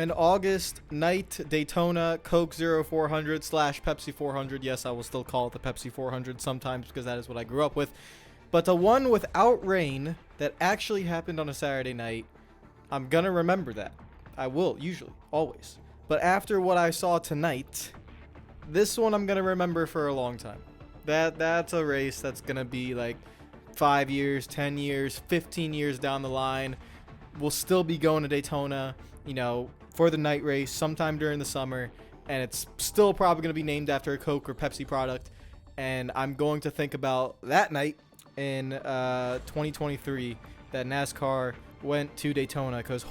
An August night Daytona Coke 0400 slash Pepsi 400. Yes, I will still call it the Pepsi 400 sometimes because that is what I grew up with. But the one without rain that actually happened on a Saturday night, I'm going to remember that. I will, usually, always. But after what I saw tonight, this one I'm going to remember for a long time. That's a race that's going to be like 5 years, 10 years, 15 years down the line. We'll still be going to Daytona, for the night race sometime during the summer, and it's still probably going to be named after a Coke or Pepsi product. And I'm going to think about that night in 2023 that NASCAR went to Daytona, because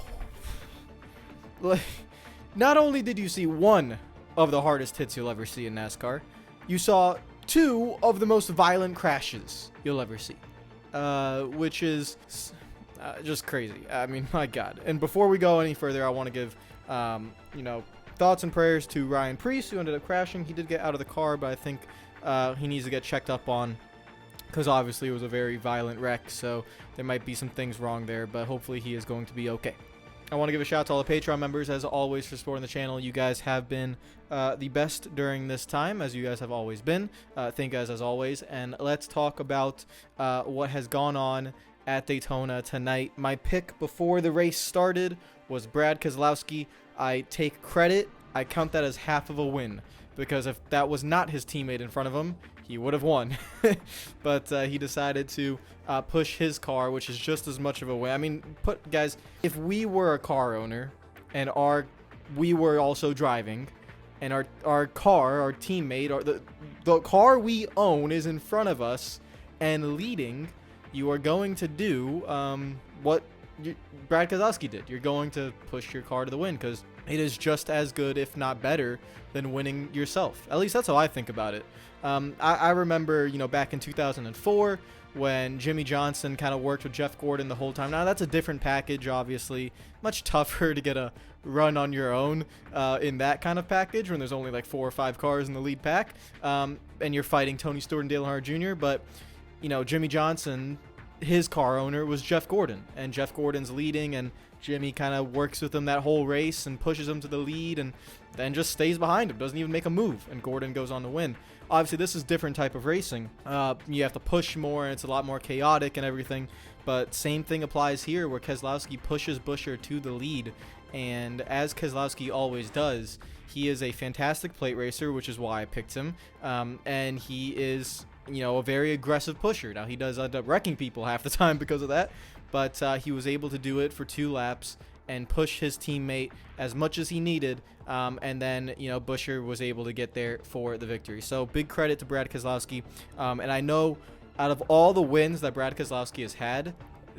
not only did you see one of the hardest hits you'll ever see in NASCAR, you saw two of the most violent crashes you'll ever see, which is just crazy. I mean, my God. And before we go any further, I want to give, thoughts and prayers to Ryan Preece, who ended up crashing. He did get out of the car, but I think he needs to get checked up on, because obviously it was a very violent wreck, so there might be some things wrong there, but hopefully he is going to be okay. I want to give a shout out to all the Patreon members, as always, for supporting the channel. You guys have been the best during this time, as you guys have always been. Thank you guys, as always. And let's talk about what has gone on at Daytona tonight. My pick before the race started was Brad Keselowski. I take credit. I count that as half of a win, because if that was not his teammate in front of him, he would have won. But he decided to push his car, which is just as much of a win. I mean, guys, if we were a car owner and we were also driving, and our car, our teammate, or the car we own is in front of us and leading, you are going to do what Brad Keselowski did. You're going to push your car to the win, because it is just as good, if not better, than winning yourself. At least that's how I think about it. I remember, back in 2004 when Jimmy Johnson kind of worked with Jeff Gordon the whole time. Now, that's a different package, obviously. Much tougher to get a run on your own in that kind of package when there's only like 4 or 5 cars in the lead pack, and you're fighting Tony Stewart and Dale Earnhardt Jr. But, Jimmy Johnson, his car owner was Jeff Gordon, and Jeff Gordon's leading, and Jimmy kind of works with him that whole race and pushes him to the lead, and then just stays behind him, doesn't even make a move, and Gordon goes on to win. Obviously, this is different type of racing. You have to push more, and it's a lot more chaotic and everything, but same thing applies here, where Keselowski pushes Buescher to the lead, and as Keselowski always does, he is a fantastic plate racer, which is why I picked him, and he is a very aggressive pusher. Now, he does end up wrecking people half the time because of that, but he was able to do it for 2 laps and push his teammate as much as he needed, and then, Buescher was able to get there for the victory. So, big credit to Brad Keselowski, and I know out of all the wins that Brad Keselowski has had,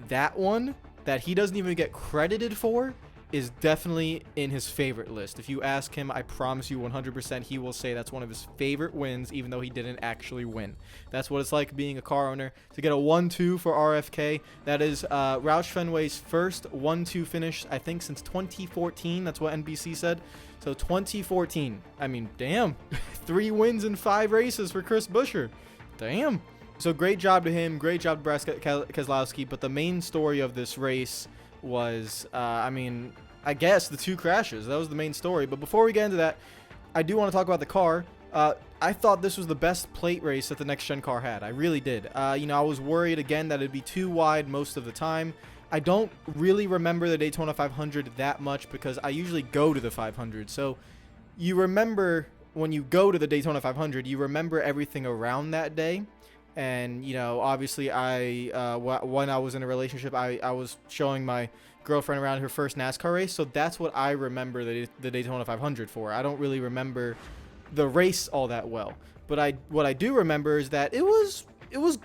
that one that he doesn't even get credited for is definitely in his favorite list. If you ask him, I promise you 100% he will say that's one of his favorite wins, even though he didn't actually win. That's what it's like being a car owner. To get a 1-2 for RFK, that is Roush Fenway's first 1-2 finish, I think, since 2014. That's what NBC said. So 2014. I mean, damn. 3 wins in 5 races for Chris Buescher. Damn. So great job to him. Great job to Brad Keselowski. But the main story of this race was, I guess the 2 crashes. That was the main story. But before we get into that, I do want to talk about the car. I thought this was the best plate race that the next gen car had. I really did. I was worried again that it'd be too wide most of the time. I don't really remember the Daytona 500 that much, because I usually go to the 500. So you remember, when you go to the Daytona 500, you remember everything around that day. And, obviously when I was in a relationship, I was showing my girlfriend around her first NASCAR race. So that's what I remember the Daytona 500 for. I don't really remember the race all that well. But what I do remember is that it was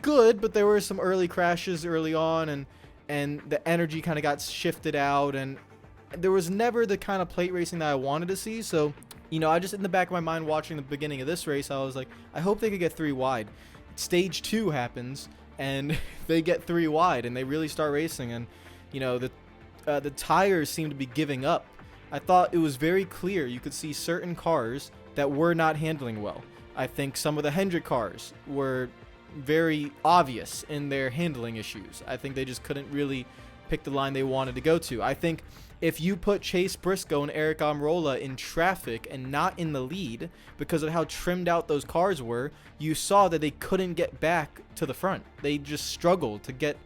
good, but there were some early crashes early on, and the energy kind of got shifted out, and there was never the kind of plate racing that I wanted to see. So, I just, in the back of my mind, watching the beginning of this race, I was like, I hope they could get 3 wide. Stage 2 happens, and they get 3 wide, and they really start racing, and the tires seem to be giving up. I thought it was very clear. You could see certain cars that were not handling well. I think some of the Hendrick cars were very obvious in their handling issues. I think they just couldn't really pick the line they wanted to go to. I think if you put Chase Briscoe and Eric Almirola in traffic and not in the lead because of how trimmed out those cars were, you saw that they couldn't get back to the front. They just struggled to get,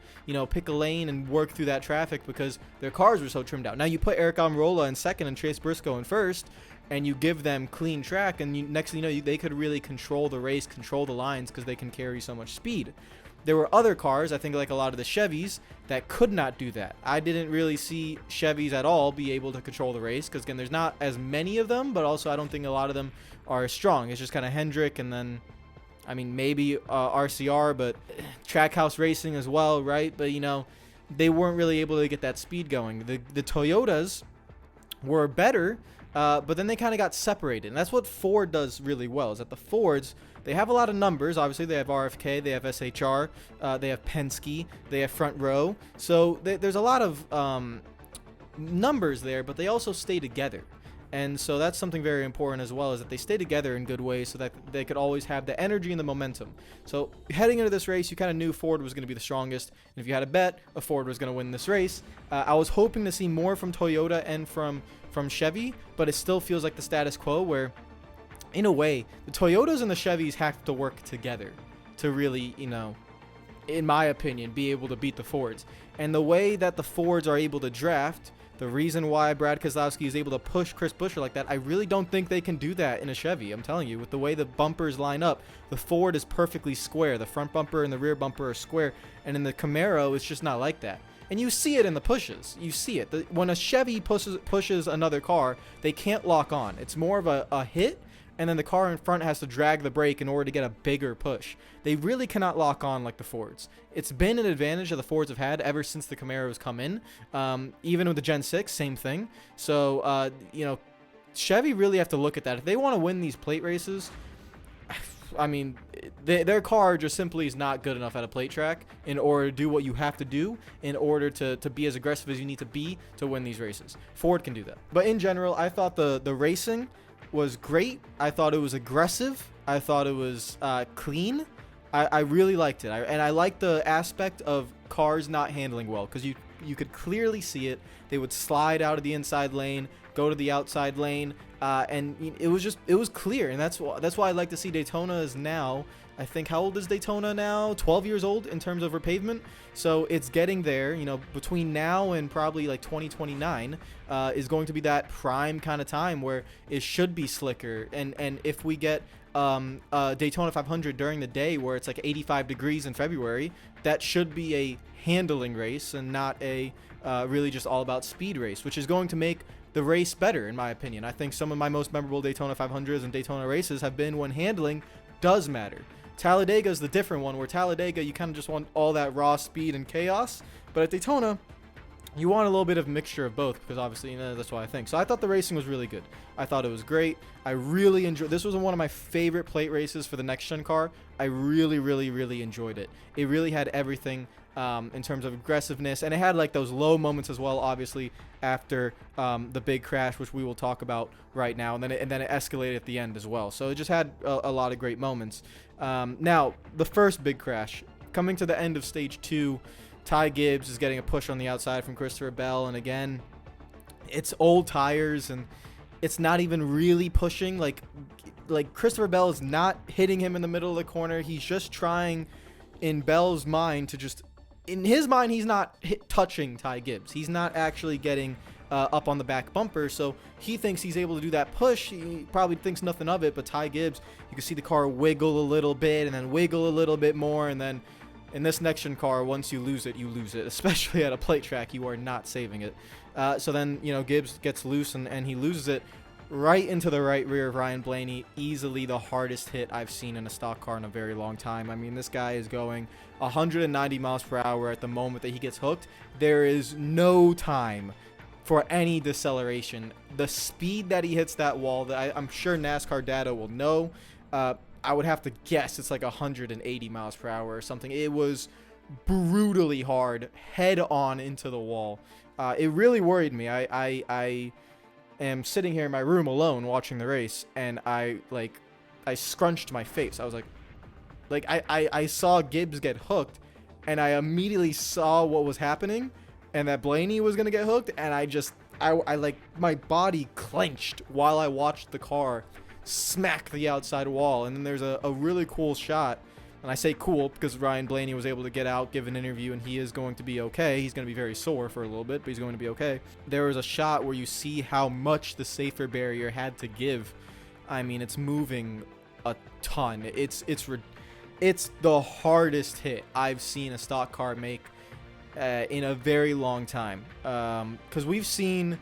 pick a lane and work through that traffic because their cars were so trimmed out. Now you put Eric Almirola in second and Chase Briscoe in first, and you give them clean track, and next thing you know, they could really control the race, control the lines because they can carry so much speed. There were other cars, I think like a lot of the Chevys, that could not do that. I didn't really see Chevys at all be able to control the race because, again, there's not as many of them, but also I don't think a lot of them are as strong. It's just kind of Hendrick and then, maybe RCR, but Trackhouse Racing as well, right? But, they weren't really able to get that speed going. The Toyotas were better, but then they kind of got separated. And that's what Ford does really well, is that the Fords, they have a lot of numbers. Obviously, they have RFK, they have SHR, they have Penske, they have Front Row. So there's a lot of numbers there, but they also stay together. And so that's something very important as well, is that they stay together in good ways so that they could always have the energy and the momentum. So heading into this race, you kind of knew Ford was going to be the strongest. And if you had a bet, a Ford was going to win this race. I was hoping to see more from Toyota and from Chevy, but it still feels like the status quo where, in a way, the Toyotas and the Chevys have to work together to really, in my opinion, be able to beat the Fords. And the way that the Fords are able to draft, the reason why Brad Keselowski is able to push Chris Buescher like that, I really don't think they can do that in a Chevy. I'm telling you, with the way the bumpers line up, the Ford is perfectly square. The front bumper and the rear bumper are square. And in the Camaro, it's just not like that. And you see it in the pushes. You see it. When a Chevy pushes another car, they can't lock on. It's more of a hit, and then the car in front has to drag the brake in order to get a bigger push. They really cannot lock on like the Fords. It's been an advantage that the Fords have had ever since the Camaros come in. Even with the Gen 6, same thing. So, Chevy really have to look at that. If they want to win these plate races, their car just simply is not good enough at a plate track in order to do what you have to do in order to be as aggressive as you need to be to win these races. Ford can do that. But in general, I thought the racing was great. I thought it was aggressive. I thought it was clean. I really liked it. And I liked the aspect of cars not handling well because you could clearly see it. They would slide out of the inside lane, go to the outside lane, and it was clear. And that's why I like to see Daytona is now, I think, how old is Daytona now? 12 years old in terms of repavement. So it's getting there, between now and probably like 2029 is going to be that prime kind of time where it should be slicker. And if we get Daytona 500 during the day where it's like 85 degrees in February, that should be a handling race and not a really just all about speed race, which is going to make the race better, in my opinion. I think some of my most memorable Daytona 500s and Daytona races have been when handling does matter. Talladega is the different one, where Talladega, you kind of just want all that raw speed and chaos. But at Daytona, you want a little bit of mixture of both because obviously, that's what I think. So I thought the racing was really good. I thought it was great. I really enjoyed. This was one of my favorite plate races for the next gen car. I really, really, really enjoyed it. It really had everything in terms of aggressiveness, and it had like those low moments as well. Obviously, after the big crash, which we will talk about right now, and then it escalated at the end as well. So it just had a lot of great moments. Now, the first big crash coming to the end of stage 2. Ty Gibbs is getting a push on the outside from Christopher Bell, and again, it's old tires, and it's not even really pushing. Like Christopher Bell is not hitting him in the middle of the corner. He's just trying, in Bell's mind, to just, in his mind, he's not touching Ty Gibbs. He's not actually getting up on the back bumper, so he thinks he's able to do that push. He probably thinks nothing of it, but Ty Gibbs, you can see the car wiggle a little bit, and then wiggle a little bit more, and then in this next-gen car, once you lose it, you lose it. Especially at a plate track, you are not saving it. So then, Gibbs gets loose, and he loses it right into the right rear of Ryan Blaney. Easily the hardest hit I've seen in a stock car in a very long time. I mean, this guy is going 190 miles per hour at the moment that he gets hooked. There is no time for any deceleration. The speed that he hits that wall, that I'm sure NASCAR data will know. I would have to guess it's like 180 miles per hour or something. It was brutally hard, head on into the wall. It really worried me. I am sitting here in my room alone watching the race, and I scrunched my face. I was like I saw Gibbs get hooked, and I immediately saw what was happening, and that Blaney was gonna get hooked, and I like, my body clenched while I watched the car smack the outside wall. And then there's a really cool shot, and I say cool because Ryan Blaney was able to get out, give an interview, and he is going to be okay. He's going to be very sore for a little bit, but he's going to be okay. There was a shot where you see how much the safer barrier had to give. I mean, it's moving a ton. It's the hardest hit I've seen a stock car make in a very long time. Because we've seen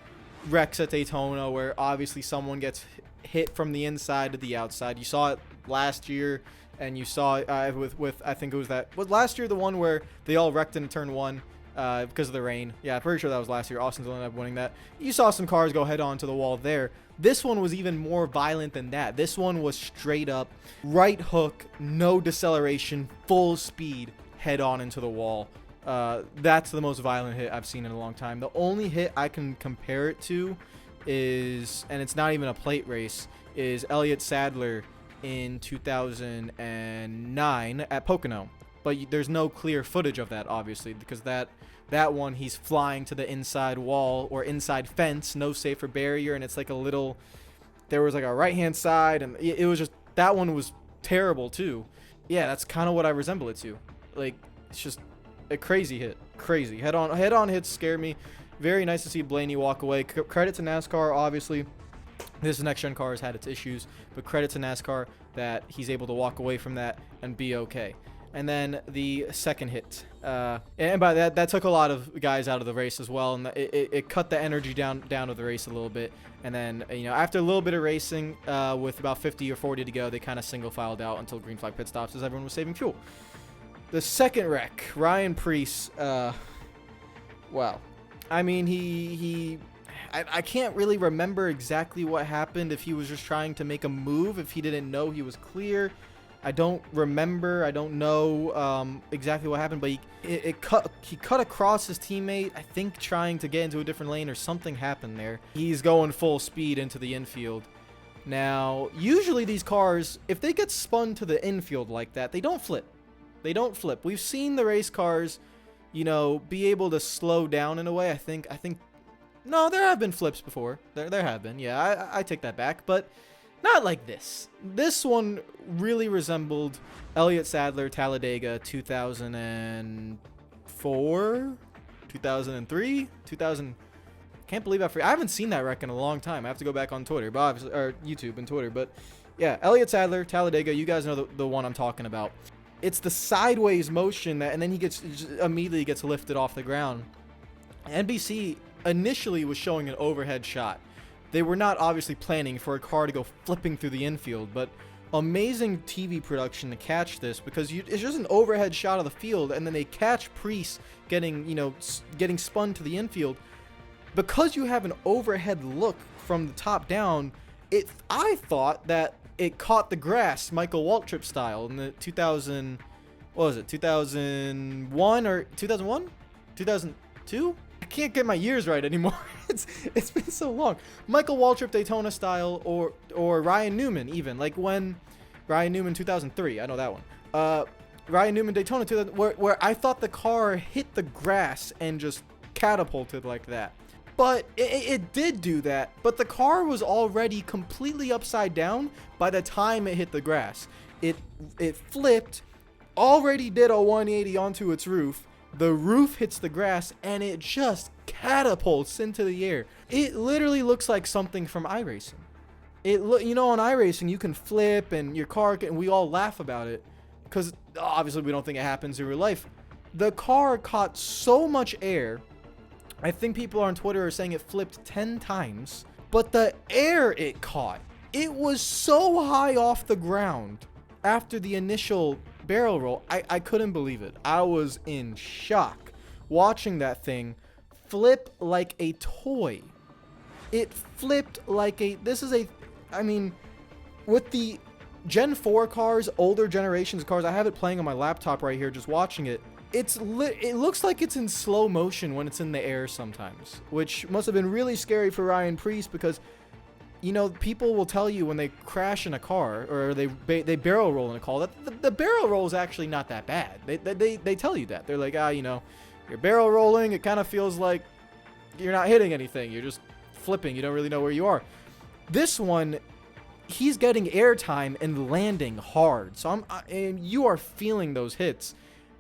wrecks at Daytona where obviously someone gets hit from the inside to the outside. You saw it last year, and you saw it with I think it was last year, the one where they all wrecked in turn one because of the rain. Yeah, I'm pretty sure that was last year. Austin's ended up winning that. You saw some cars go head on to the wall there. This one was even more violent than that. This one was straight up right hook, no deceleration, full speed, head on into the wall. That's the most violent hit I've seen in a long time. The only hit I can compare it to is, and it's not even a plate race, is Elliott Sadler in 2009 at Pocono. But there's no clear footage of that, obviously, because that one, he's flying to the inside wall or inside fence, no safer barrier, and it's like there was like a right-hand side, and it was just, that one was terrible too. Yeah, that's kind of what I resemble it to. Like, it's just a crazy hit. Crazy. Head-on hits scare me. Very nice to see Blaney walk away. Credit to NASCAR, obviously. This next-gen car has had its issues, but credit to NASCAR that he's able to walk away from that and be okay. And then the second hit, and by that took a lot of guys out of the race as well, and it cut the energy down of the race a little bit. And then, after a little bit of racing, with about 50 or 40 to go, they kind of single filed out until green flag pit stops as everyone was saving fuel. The second wreck, Ryan Preece, wow. I mean, I can't really remember exactly what happened, if he was just trying to make a move, if he didn't know he was clear. I don't remember. I don't know exactly what happened, but he cut across his teammate, I think trying to get into a different lane, or something happened there. He's going full speed into the infield. Now, usually these cars, if they get spun to the infield like that, they don't flip. They don't flip. We've seen the race cars, be able to slow down in a way. I think no, there have been flips before. There have been. Yeah, I take that back, but not like this. This one really resembled Elliott Sadler Talladega 2004, 2003, 2000. Can't believe I haven't seen that wreck in a long time. I have to go back on Twitter, but obviously, or YouTube and Twitter. But yeah, Elliott Sadler Talladega. You guys know the one I'm talking about. It's the sideways motion and then he immediately gets lifted off the ground. NBC initially was showing an overhead shot. They were not obviously planning for a car to go flipping through the infield, but amazing TV production to catch this, because it's just an overhead shot of the field, and then they catch Preece getting spun to the infield. Because you have an overhead look from the top down, I thought that it caught the grass, Michael Waltrip style, in the 2001 or 2001? 2002? I can't get my years right anymore. It's been so long. Michael Waltrip Daytona style, or Ryan Newman even. Like when Ryan Newman 2003, I know that one. Ryan Newman Daytona 2000, where I thought the car hit the grass and just catapulted like that. But it did do that, but the car was already completely upside down by the time it hit the grass. It flipped, already did a 180 onto its roof. The roof hits the grass, and it just catapults into the air. It literally looks like something from iRacing. On iRacing, you can flip, and your car and we all laugh about it, because obviously we don't think it happens in real life. The car caught so much air. I think people on Twitter are saying it flipped 10 times, but the air it caught, it was so high off the ground after the initial barrel roll. I couldn't believe it. I was in shock watching that thing flip like a toy. It flipped like with the Gen 4 cars, older generations cars, I have it playing on my laptop right here, just watching it. It looks like it's in slow motion when it's in the air sometimes, which must have been really scary for Ryan Preece, because people will tell you when they crash in a car or they barrel roll in a car that the barrel roll is actually not that bad. They tell you that. They're like, You're barrel rolling. It kind of feels like you're not hitting anything. You're just flipping. You don't really know where you are. This one, he's getting airtime and landing hard. So and you are feeling those hits.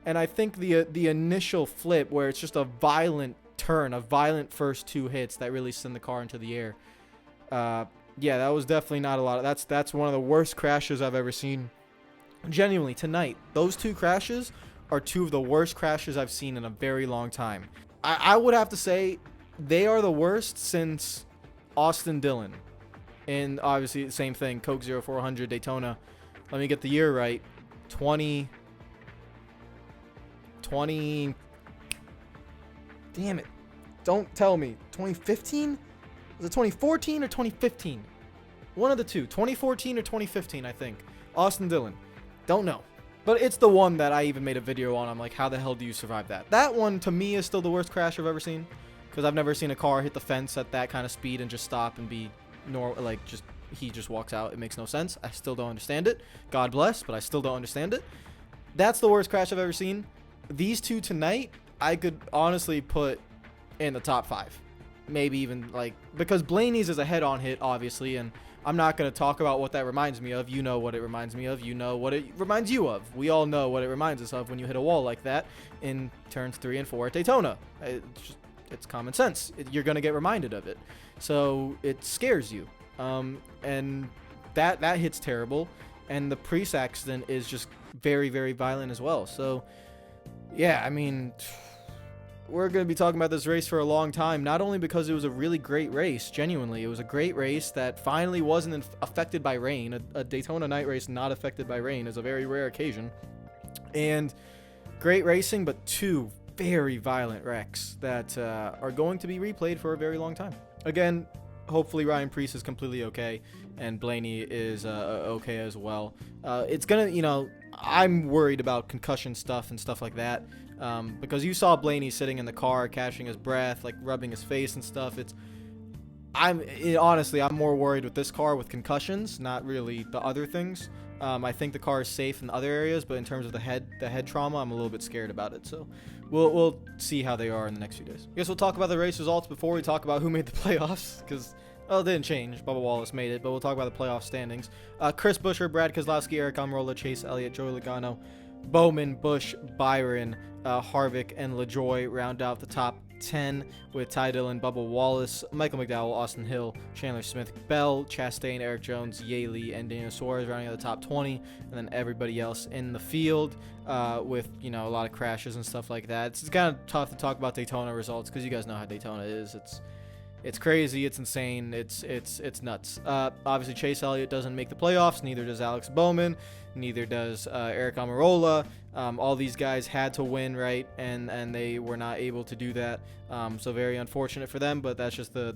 And I think the initial flip where it's just a violent turn, a violent first 2 hits that really send the car into the air. Yeah, that was definitely not a lot. That's one of the worst crashes I've ever seen. Genuinely, tonight, those 2 crashes are 2 of the worst crashes I've seen in a very long time. I would have to say they are the worst since Austin Dillon. And obviously, the same thing, Coke 0400 Daytona. Let me get the year right. 20. Damn it. Don't tell me. 2015? Was it 2014 or 2015? One of the two. 2014 or 2015, I think. Austin Dillon. Don't know. But it's the one that I even made a video on. I'm like, how the hell do you survive that? That one, to me, is still the worst crash I've ever seen. Because I've never seen a car hit the fence at that kind of speed and just stop and be he just walks out. It makes no sense. I still don't understand it. God bless, but I still don't understand it. That's the worst crash I've ever seen. These 2 tonight, I could honestly put in the top 5. Maybe even, because Blaney's is a head-on hit, obviously, and I'm not going to talk about what that reminds me of. You know what it reminds me of. You know what it reminds you of. We all know what it reminds us of when you hit a wall like that in turns 3 and 4 at Daytona. It's common sense. You're going to get reminded of it. So it scares you. And that hit's terrible. And the Priest accident is just very, very violent as well. So, yeah, I mean, we're going to be talking about this race for a long time, not only because it was a really great race, genuinely. It was a great race that finally wasn't affected by rain. A Daytona night race not affected by rain is a very rare occasion. And great racing, but 2 very violent wrecks that are going to be replayed for a very long time. Again, hopefully Ryan Preece is completely okay, and Blaney is okay as well. It's going to, I'm worried about concussion stuff and stuff like that. Because you saw Blaney sitting in the car, catching his breath, rubbing his face and stuff. Honestly, I'm more worried with this car with concussions, not really the other things. I think the car is safe in other areas, but in terms of the head trauma, I'm a little bit scared about it. So we'll see how they are in the next few days. I guess we'll talk about the race results before we talk about who made the playoffs, because it didn't change. Bubba Wallace made it, but we'll talk about the playoff standings. Chris Buescher, Brad Keselowski, Eric Almirola, Chase Elliott, Joey Logano, Bowman, Busch, Byron, Harvick, and LaJoy round out the top 10 with Ty Dillon, Bubba Wallace, Michael McDowell, Austin Hill, Chandler Smith, Bell, Chastain, Eric Jones, Yaley, and Daniel Suarez rounding out the top 20, and then everybody else in the field with a lot of crashes and stuff like that. It's kind of tough to talk about Daytona results because you guys know how Daytona is. It's crazy. It's insane. It's nuts. Obviously, Chase Elliott doesn't make the playoffs. Neither does Alex Bowman. Neither does Eric Almirola. All these guys had to win, right? And they were not able to do that. So very unfortunate for them. But that's just the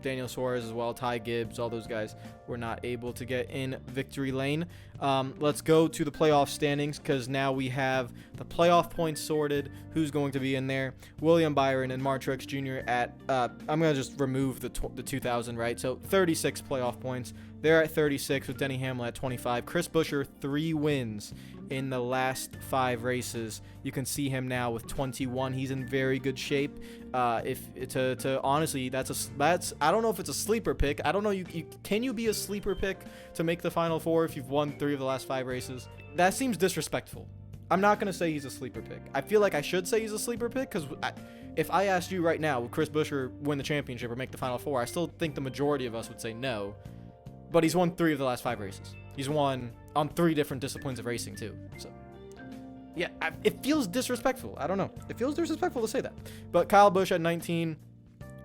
Daniel Suarez as well, Ty Gibbs, all those guys were not able to get in victory lane. Let's go to the playoff standings because now we have the playoff points sorted. Who's going to be in there? William Byron and Martin Truex Jr. at I'm gonna just remove the 2000, right? So 36 playoff points. They're at 36 with Denny Hamlin at 25. Chris Buescher 3 wins in the last 5 races. You can see him now with 21. He's in very good shape. Honestly, that's I don't know if it's a sleeper pick. I don't know. Can you be a sleeper pick to make the Final Four if you've won 3 of the last 5 races? That seems disrespectful. I'm not gonna say he's a sleeper pick. I feel like I should say he's a sleeper pick because if I asked you right now, would Chris Buescher win the championship or make the Final Four? I still think the majority of us would say no. But he's won 3 of the last 5 races. He's won on 3 different disciplines of racing, too. So, yeah, it feels disrespectful. I don't know. It feels disrespectful to say that. But Kyle Busch at 19,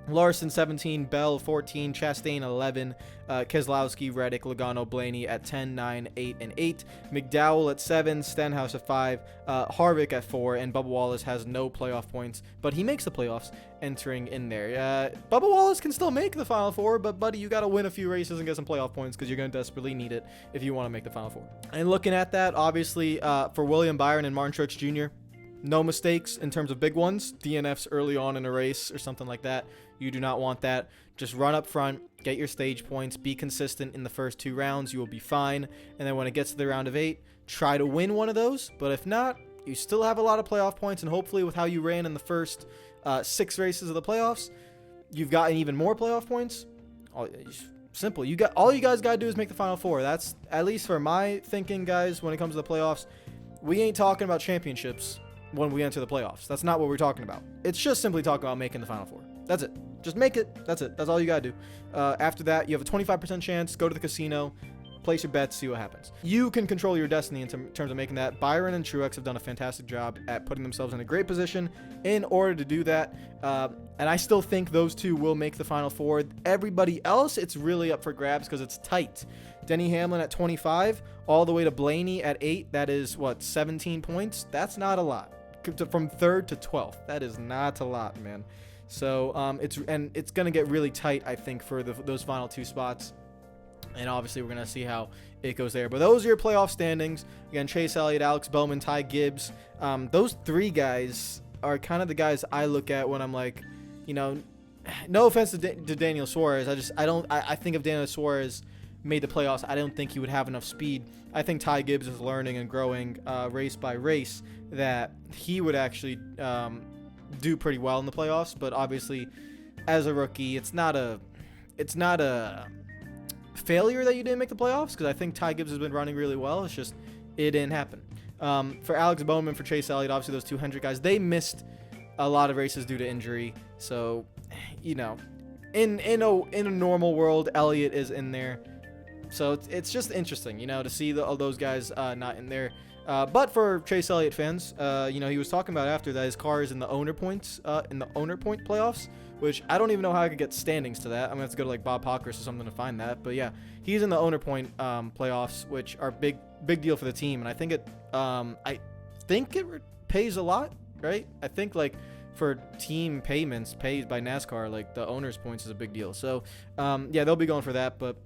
Larson 17, Bell 14, Chastain 11, Keselowski, Reddick, Logano, Blaney at 10, 9, 8, and 8, McDowell at 7, Stenhouse at 5, Harvick at 4, and Bubba Wallace has no playoff points, but he makes the playoffs entering in there. Bubba Wallace can still make the Final Four, but buddy, you got to win a few races and get some playoff points because you're going to desperately need it if you want to make the Final Four. And looking at that, obviously, for William Byron and Martin Truex Jr., no mistakes in terms of big ones, DNFs early on in a race or something like that. You do not want that. Just run up front, get your stage points, be consistent in the first 2 rounds. You will be fine. And then when it gets to the round of 8, try to win one of those. But if not, you still have a lot of playoff points, and hopefully with how you ran in the first 6 races of the playoffs, you've gotten even more playoff points. Simple. All you guys got to do is make the Final Four. That's, at least for my thinking, guys, when it comes to the playoffs. We ain't talking about championships when we enter the playoffs. That's not what we're talking about. It's just simply talking about making the Final Four. That's it. Just make it. That's it. That's all you got to do. After that, you have a 25% chance. Go to the casino. Place your bets, see what happens. You can control your destiny in terms of making that. Byron and Truex have done a fantastic job at putting themselves in a great position in order to do that. And I still think those two will make the Final Four. Everybody else, it's really up for grabs because it's tight. Denny Hamlin at 25, all the way to Blaney at 8. That is, what, 17 points? That's not a lot. From 3rd to 12th. That is not a lot, man. So it's going to get really tight, I think, for those final 2 spots. And obviously, we're going to see how it goes there. But those are your playoff standings. Again, Chase Elliott, Alex Bowman, Ty Gibbs. Those 3 guys are kind of the guys I look at when I'm like, you know, no offense to Daniel Suarez. I think if Daniel Suarez made the playoffs, I don't think he would have enough speed. I think Ty Gibbs is learning and growing race by race that he would actually do pretty well in the playoffs. But obviously, as a rookie, it's not a failure that you didn't make the playoffs, because I think Ty Gibbs has been running really well. It's just it didn't happen. For Alex Bowman, for Chase Elliott, obviously those 200 guys, they missed a lot of races due to injury. So, you know, in a normal world, Elliott is in there. So it's just interesting, you know, to see all those guys not in there. But for Chase Elliott fans, you know, he was talking about after that his car is in the owner points, in the owner point playoffs, which I don't even know how I could get standings to that. I'm gonna have to go to like Bob Hawkers or something to find that. But yeah, he's in the owner point playoffs, which are big deal for the team. And I think it pays a lot, right? I think like for team payments paid by NASCAR, like the owner's points is a big deal. So yeah, they'll be going for that. But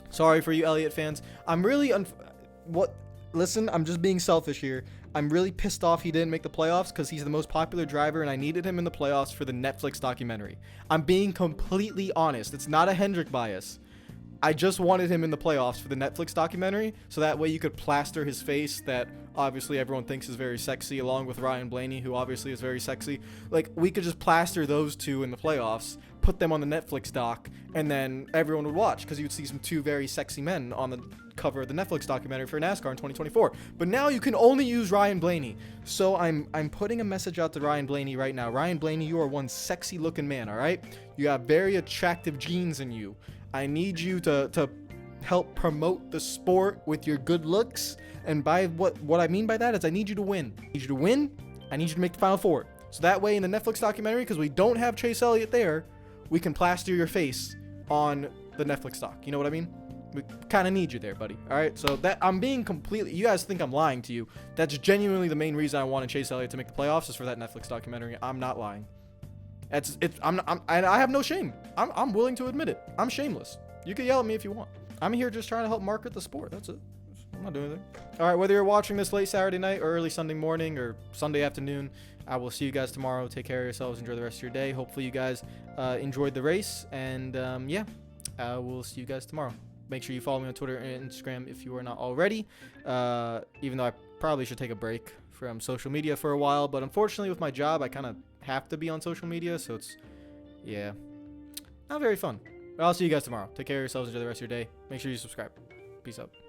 sorry for you Elliott fans. I'm really Listen, I'm just being selfish here. I'm really pissed off he didn't make the playoffs because he's the most popular driver and I needed him in the playoffs for the Netflix documentary. I'm being completely honest. It's not a Hendrick bias. I just wanted him in the playoffs for the Netflix documentary so that way you could plaster his face that obviously everyone thinks is very sexy, along with Ryan Blaney, who obviously is very sexy. Like, we could just plaster those two in the playoffs, put them on the Netflix doc, and then everyone would watch because you'd see some 2 very sexy men on the cover of the Netflix documentary for NASCAR in 2024. But now you can only use Ryan Blaney. So I'm putting a message out to Ryan Blaney right now. Ryan Blaney, you are one sexy looking man, all right? You have very attractive genes in you. I need you to help promote the sport with your good looks. And by what I mean by that is I need you to win. I need you to win. I need you to make the Final Four. So that way in the Netflix documentary, because we don't have Chase Elliott there, we can plaster your face on the Netflix doc. You know what I mean? We kind of need you there, buddy. All right. So that I'm being completely. You guys think I'm lying to you? That's genuinely the main reason I wanted Chase Elliott to make the playoffs is for that Netflix documentary. I'm not lying. I have no shame. I'm willing to admit it. I'm shameless. You can yell at me if you want. I'm here just trying to help market the sport. That's it. I'm not doing anything. All right. Whether you're watching this late Saturday night or early Sunday morning or Sunday afternoon, I will see you guys tomorrow. Take care of yourselves. Enjoy the rest of your day. Hopefully you guys enjoyed the race. And yeah, we'll see you guys tomorrow. Make sure you follow me on Twitter and Instagram if you are not already. Even though I probably should take a break from social media for a while. But unfortunately with my job, I kind of have to be on social media. So it's, yeah, not very fun. But I'll see you guys tomorrow. Take care of yourselves. Enjoy the rest of your day. Make sure you subscribe. Peace out.